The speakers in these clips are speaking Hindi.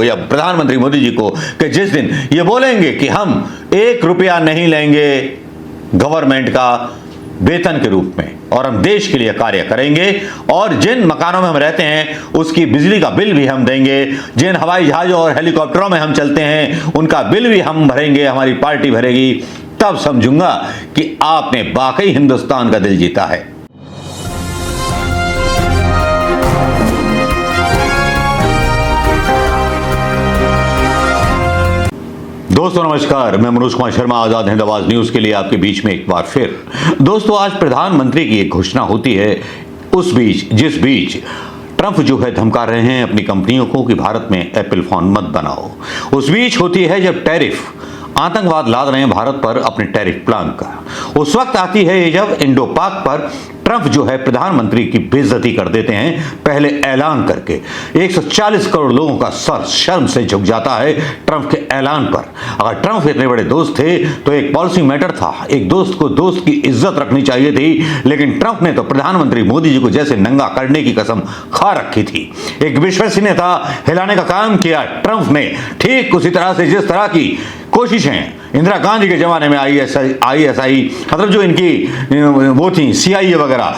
या प्रधानमंत्री मोदी जी को कि जिस दिन ये बोलेंगे कि हम 1 रुपया नहीं लेंगे गवर्नमेंट का वेतन के रूप में और हम देश के लिए कार्य करेंगे और जिन मकानों में हम रहते हैं उसकी बिजली का बिल भी हम देंगे, जिन हवाई जहाजों और हेलीकॉप्टरों में हम चलते हैं उनका बिल भी हम भरेंगे, हमारी पार्टी भरेगी, तब समझूंगा कि आपने वाकई हिंदुस्तान का दिल जीता है। दोस्तों नमस्कार, मैं मनोज कुमार शर्मा आजाद हिंद आवाज न्यूज के लिए आपके बीच में एक बार फिर। दोस्तों आज प्रधानमंत्री की एक घोषणा होती है जिस बीच ट्रंप जो है धमका रहे हैं अपनी कंपनियों को कि भारत में एप्पल फोन मत बनाओ। उस बीच होती है जब टैरिफ आतंकवाद लाद रहे हैं भारत पर अपने टैरिफ प्लान का। उस वक्त आती है जब इंडो पाक पर ट्रंप जो है प्रधानमंत्री की बेइज्जती कर देते हैं पहले ऐलान करके। 140 करोड़ लोगों का सर शर्म से झुक जाता है ट्रंप के ऐलान पर। अगर ट्रंप इतने बड़े दोस्त थे तो एक पॉलिसी मैटर था, एक दोस्त को दोस्त की इज्जत रखनी चाहिए थी, लेकिन ट्रंप ने तो प्रधानमंत्री मोदी जी को जैसे नंगा करने की कसम खा रखी थी। एक विश्वसनीयता हिलाने का काम किया ट्रंप ने, ठीक उसी तरह से जिस तरह की कोशिशें इंदिरा गांधी के जमाने में आईएसआई मतलब जो इनकी वो थी सीआईए वगैरह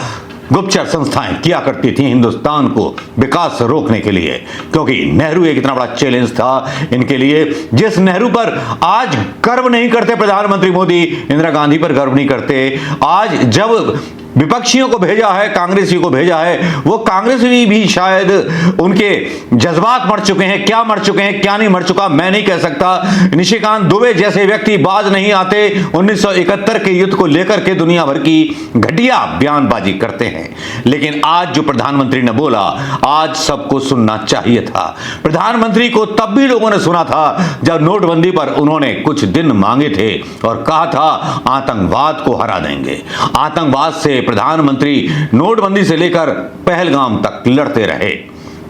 गुप्तचर संस्थाएं किया करती थी हिंदुस्तान को विकास से रोकने के लिए, क्योंकि नेहरू एक इतना बड़ा चैलेंज था इनके लिए, जिस नेहरू पर आज गर्व नहीं करते प्रधानमंत्री मोदी, इंदिरा गांधी पर गर्व नहीं करते। आज जब विपक्षियों को भेजा है, कांग्रेसियों को भेजा है, वो कांग्रेसी भी शायद उनके जज्बात मर चुके हैं। क्या मर चुके हैं क्या नहीं मर चुका मैं नहीं कह सकता। निशिकांत दुबे जैसे व्यक्ति बाज नहीं आते 1971 के युद्ध को लेकर के दुनिया भर की घटिया बयानबाजी करते हैं, लेकिन आज जो प्रधानमंत्री ने बोला आज सबको सुनना चाहिए था। प्रधानमंत्री को तब भी लोगों ने सुना था जब नोटबंदी पर उन्होंने कुछ दिन मांगे थे और कहा था आतंकवाद को हरा देंगे। आतंकवाद से प्रधानमंत्री नोटबंदी से लेकर पहलगाम तक लड़ते रहे।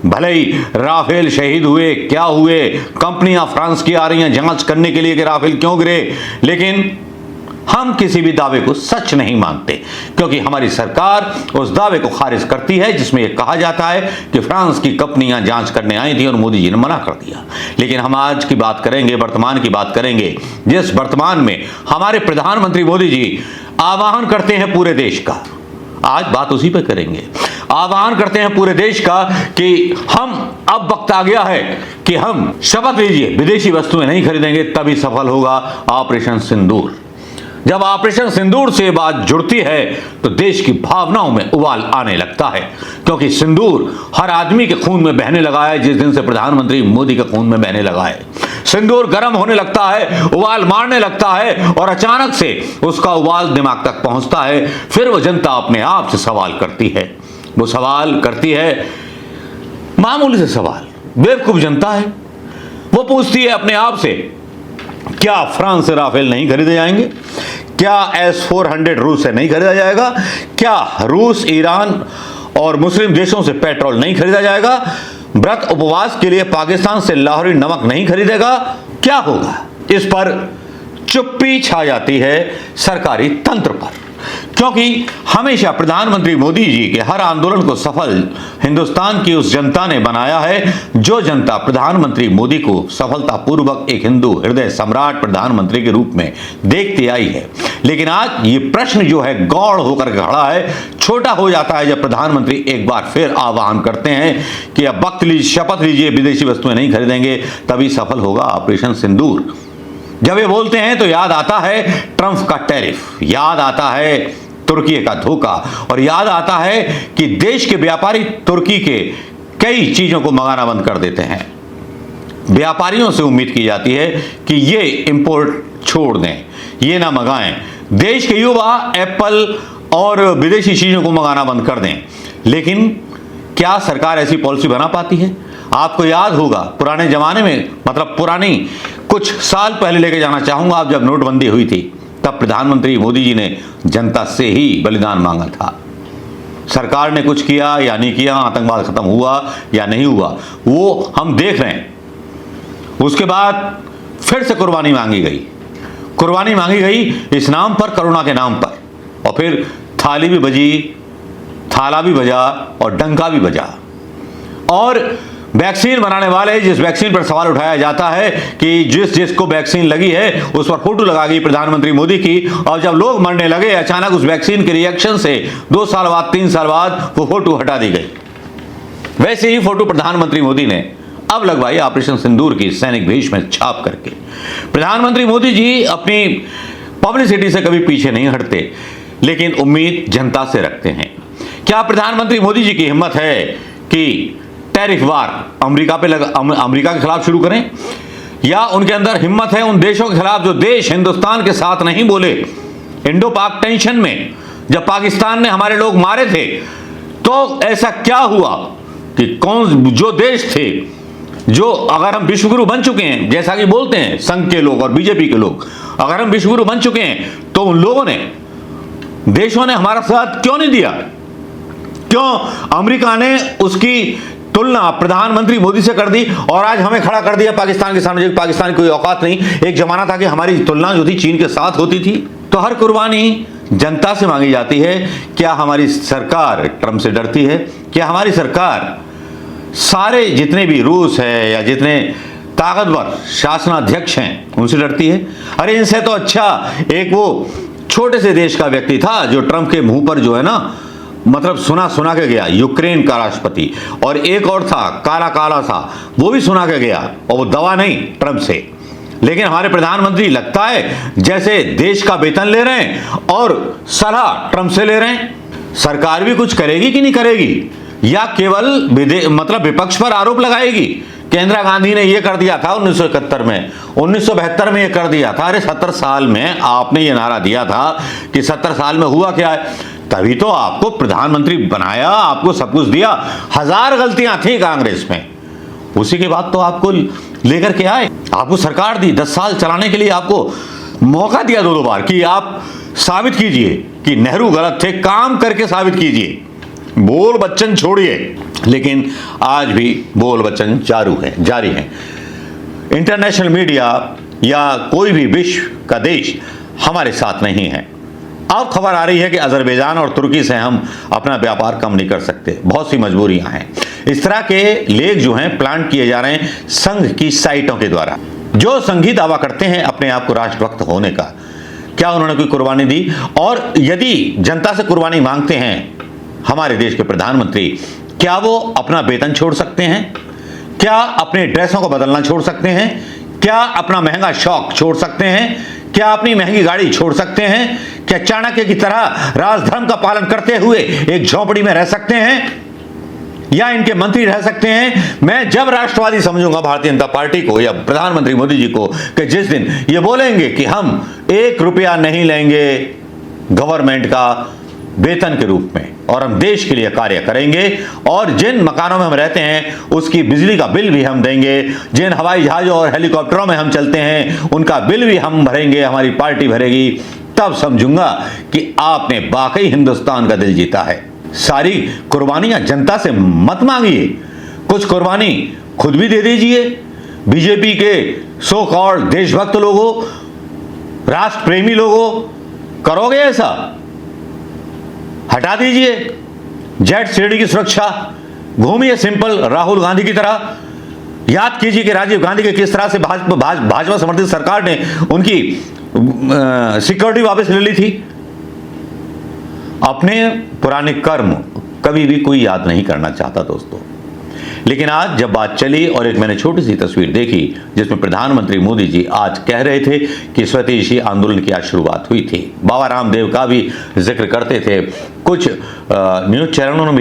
भले ही राफेल शहीद हुए, क्या हुए, कंपनियां फ्रांस की आ रही हैं जांच करने के लिए कि राफेल क्यों गिरे, लेकिन हम किसी भी दावे को सच नहीं मानते, क्योंकि हमारी सरकार उस दावे को खारिज करती है जिसमें यह कहा जाता है कि फ्रांस की कंपनियां जांच करने आई थी और मोदी जी ने मना कर दिया। लेकिन हम आज की बात करेंगे, वर्तमान की बात करेंगे, जिस वर्तमान में हमारे प्रधानमंत्री मोदी जी आह्वान करते हैं पूरे देश का। आज बात उसी पे करेंगे। आह्वान करते हैं पूरे देश का कि हम अब वक्त आ गया है कि हम शपथ लीजिए विदेशी वस्तुएं नहीं खरीदेंगे, तभी सफल होगा ऑपरेशन सिंदूर। जब ऑपरेशन सिंदूर से बात जुड़ती है तो देश की भावनाओं में उबाल आने लगता है, क्योंकि सिंदूर हर आदमी के खून में बहने लगा है जिस दिन से प्रधानमंत्री मोदी के खून में बहने लगा है। सिंदूर गर्म होने लगता है, उबाल मारने लगता है और अचानक से उसका उबाल दिमाग तक पहुंचता है। फिर वो जनता अपने आप से सवाल करती है। वो सवाल करती है मामूली से सवाल, बेवकूफ जनता है। वो पूछती है अपने आप से, क्या फ्रांस से राफेल नहीं खरीदे जाएंगे? क्या S-400 रूस से नहीं खरीदा जाएगा? क्या रूस, ईरान और मुस्लिम देशों से पेट्रोल नहीं खरीदा जाएगा? व्रत उपवास के लिए पाकिस्तान से लाहौरी नमक नहीं खरीदेगा? क्या होगा? इस पर चुप्पी छा जाती है सरकारी तंत्र पर, क्योंकि हमेशा प्रधानमंत्री मोदी जी के हर आंदोलन को सफल हिंदुस्तान की उस जनता ने बनाया है जो जनता प्रधानमंत्री मोदी को सफलतापूर्वक एक हिंदू हृदय सम्राट प्रधानमंत्री के रूप में देखती आई है। लेकिन आज ये प्रश्न जो है गौड़ होकर खड़ा है, छोटा हो जाता है जब प्रधानमंत्री एक बार फिर आह्वान करते हैं कि अब वक्त लीजिए, शपथ लीजिए, विदेशी वस्तुएं नहीं खरीदेंगे, तभी सफल होगा ऑपरेशन सिंदूर। जब ये बोलते हैं तो याद आता है ट्रंप का टैरिफ, याद आता है तुर्की का धोखा, और याद आता है कि देश के व्यापारी तुर्की के कई चीजों को मंगाना बंद कर देते हैं। व्यापारियों से उम्मीद की जाती है कि ये इंपोर्ट छोड़ दें, ये ना मंगाएं। देश के युवा एप्पल और विदेशी चीजों को मंगाना बंद कर दें, लेकिन क्या सरकार ऐसी पॉलिसी बना पाती है? आपको याद होगा पुराने जमाने में, मतलब पुरानी कुछ साल पहले लेके जाना चाहूंगा, आप जब नोटबंदी हुई थी तब प्रधानमंत्री मोदी जी ने जनता से ही बलिदान मांगा था। सरकार ने कुछ किया या नहीं किया, आतंकवाद खत्म हुआ या नहीं हुआ, वो हम देख रहे हैं। उसके बाद फिर से कुर्बानी मांगी गई, कुर्बानी मांगी गई इस नाम पर, करुणा के नाम पर, और फिर थाली भी बजी, थाला भी बजा और डंका भी बजा। और वैक्सीन बनाने वाले जिस वैक्सीन पर सवाल उठाया जाता है कि जिसको वैक्सीन लगी है उस पर फोटो लगा गई प्रधानमंत्री मोदी की, और जब लोग मरने लगे अचानक उस वैक्सीन के रिएक्शन से 2 साल बाद 3 साल बाद वो फोटो हटा दी गई। वैसे ही फोटो प्रधानमंत्री मोदी ने अब लगवाई ऑपरेशन सिंदूर की सैनिक वेश में छाप करके। प्रधानमंत्री मोदी जी अपनी पब्लिसिटी से कभी पीछे नहीं हटते, लेकिन उम्मीद जनता से रखते हैं। क्या प्रधानमंत्री मोदी जी की हिम्मत है कि टैरिफ वार अमेरिका के खिलाफ शुरू करें, या उनके अंदर हिम्मत है उन देशों के खिलाफ जो देश हिंदुस्तान के साथ नहीं बोले? इंडो पाक टेंशन में जब पाकिस्तान ने हमारे लोग मारे थे तो ऐसा क्या हुआ कि जो देश थे, जो अगर हम विश्वगुरु बन चुके हैं जैसा कि बोलते हैं संघ के लोग और बीजेपी के लोग, अगर हम विश्वगुरु बन चुके हैं तो उन लोगों ने, देशों ने हमारा साथ क्यों नहीं दिया? क्यों अमेरिका ने उसकी तुलना प्रधानमंत्री मोदी से कर दी और आज हमें खड़ा कर दिया पाकिस्तान के सामने? पाकिस्तान की कोई औकात नहीं। एक जमाना था कि हमारी तुलना जो थी चीन के साथ होती थी। तो हर कुर्बानी जनता से मांगी जाती है। क्या हमारी सरकार ट्रंप से डरती है? क्या हमारी सरकार सारे जितने भी रूस है या जितने ताकतवर शासनाध्यक्ष हैं उनसे डरती है? अरे इनसे तो अच्छा एक वो छोटे से देश का व्यक्ति था जो ट्रंप के मुंह पर जो है ना, मतलब सुना के गया, यूक्रेन का राष्ट्रपति, और एक और था काला सा, वो भी सुना के गया, और वो दवा नहीं ट्रंप से। लेकिन हमारे प्रधानमंत्री लगता है जैसे देश का वेतन ले रहे हैं और सलाह ट्रंप से ले रहे हैं। सरकार भी कुछ करेगी कि नहीं करेगी, या केवल मतलब विपक्ष पर आरोप लगाएगी कि इंदिरा गांधी ने ये कर दिया था 1971 में, 1972 में ये कर दिया था। अरे 70 साल में आपने ये नारा दिया था कि 70 साल में हुआ क्या है? तभी तो आपको प्रधानमंत्री बनाया, आपको सब कुछ दिया। 1000 गलतियां थी कांग्रेस में, उसी के बाद तो आपको लेकर के आए, आपको सरकार दी। 10 साल चलाने के लिए आपको मौका दिया 2 बार कि आप साबित कीजिए कि नेहरू गलत थे, काम करके साबित कीजिए, बोल बच्चन छोड़िए। लेकिन आज भी बोल बच्चन जारी है। इंटरनेशनल मीडिया या कोई भी विश्व का देश हमारे साथ नहीं है। अब खबर आ रही है कि अजरबैजान और तुर्की से हम अपना व्यापार कम नहीं कर सकते, बहुत सी मजबूरियां हैं। इस तरह के लेख जो हैं प्लांट किए जा रहे हैं संघ की साइटों के द्वारा। जो संघी दावा करते हैं अपने आप को राष्ट्रभक्त होने का, क्या उन्होंने कोई कुर्बानी दी? और यदि जनता से कुर्बानी मांगते हैं हमारे देश के प्रधानमंत्री, क्या वो अपना वेतन छोड़ सकते हैं? क्या अपने ड्रेसों को बदलना छोड़ सकते हैं? क्या अपना महंगा शौक छोड़ सकते हैं? क्या अपनी महंगी गाड़ी छोड़ सकते हैं? क्या चाणक्य की तरह राजधर्म का पालन करते हुए एक झोंपड़ी में रह सकते हैं, या इनके मंत्री रह सकते हैं? मैं जब राष्ट्रवादी समझूंगा भारतीय जनता पार्टी को या प्रधानमंत्री मोदी जी को कि जिस दिन ये बोलेंगे कि हम 1 रुपया नहीं लेंगे गवर्नमेंट का वेतन के रूप में और हम देश के लिए कार्य करेंगे, और जिन मकानों में हम रहते हैं उसकी बिजली का बिल भी हम देंगे, जिन हवाई जहाजों और हेलीकॉप्टरों में हम चलते हैं उनका बिल भी हम भरेंगे, हमारी पार्टी भरेगी, तब समझूंगा कि आपने वाकई हिंदुस्तान का दिल जीता है। सारी कुर्बानियां जनता से मत मांगिए, कुछ कुर्बानी खुद भी दे दीजिए। बीजेपी के सो कॉल्ड देशभक्त लोगों, राष्ट्र प्रेमी लोगों, करोगे ऐसा? हटा दीजिए जेट श्रेणी की सुरक्षा, घूमिए सिंपल राहुल गांधी की तरह। याद कीजिए कि राजीव गांधी के किस तरह से भाजपा समर्थित सरकार ने उनकी सिक्योरिटी वापस ले ली थी। अपने पुराने कर्म कभी भी कोई याद नहीं करना चाहता दोस्तों। लेकिन आज जब बात चली और एक मैंने छोटी सी तस्वीर देखी जिसमें प्रधानमंत्री मोदी जी आज कह रहे थे कि स्वदेशी आंदोलन की आज शुरुआत हुई थी, बाबा रामदेव का भी जिक्र करते थे। कुछ न्यूज़ चैनलों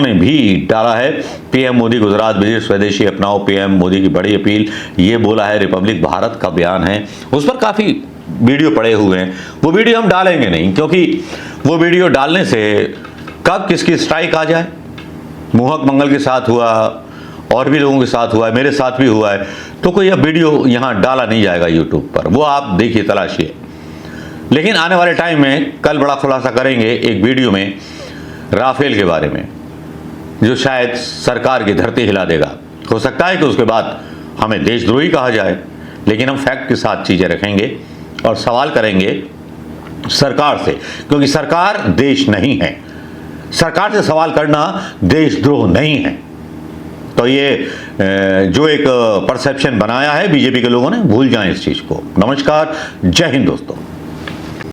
ने भी डाला है, पीएम मोदी गुजरात विजिट, स्वदेशी अपनाओ, पीएम मोदी की बड़ी अपील, ये बोला है। रिपब्लिक भारत का बयान है, उस पर काफ़ी वीडियो पड़े हुए हैं। वो वीडियो हम डालेंगे नहीं, क्योंकि वो वीडियो डालने से कब किसकी स्ट्राइक आ जाए। मोहक मंगल के साथ हुआ, और भी लोगों के साथ हुआ है, मेरे साथ भी हुआ है, तो कोई यह वीडियो यहाँ डाला नहीं जाएगा यूट्यूब पर, वो आप देखिए, तलाशिए। लेकिन आने वाले टाइम में कल बड़ा खुलासा करेंगे एक वीडियो में राफेल के बारे में, जो शायद सरकार की धरती हिला देगा। हो सकता है कि उसके बाद हमें देशद्रोही कहा जाए, लेकिन हम फैक्ट के साथ चीज़ें रखेंगे और सवाल करेंगे सरकार से, क्योंकि सरकार देश नहीं है। सरकार से सवाल करना देशद्रोह नहीं है। तो ये जो एक परसेप्शन बनाया है बीजेपी के लोगों ने, भूल जाएं इस चीज को। नमस्कार, जय हिंद दोस्तों।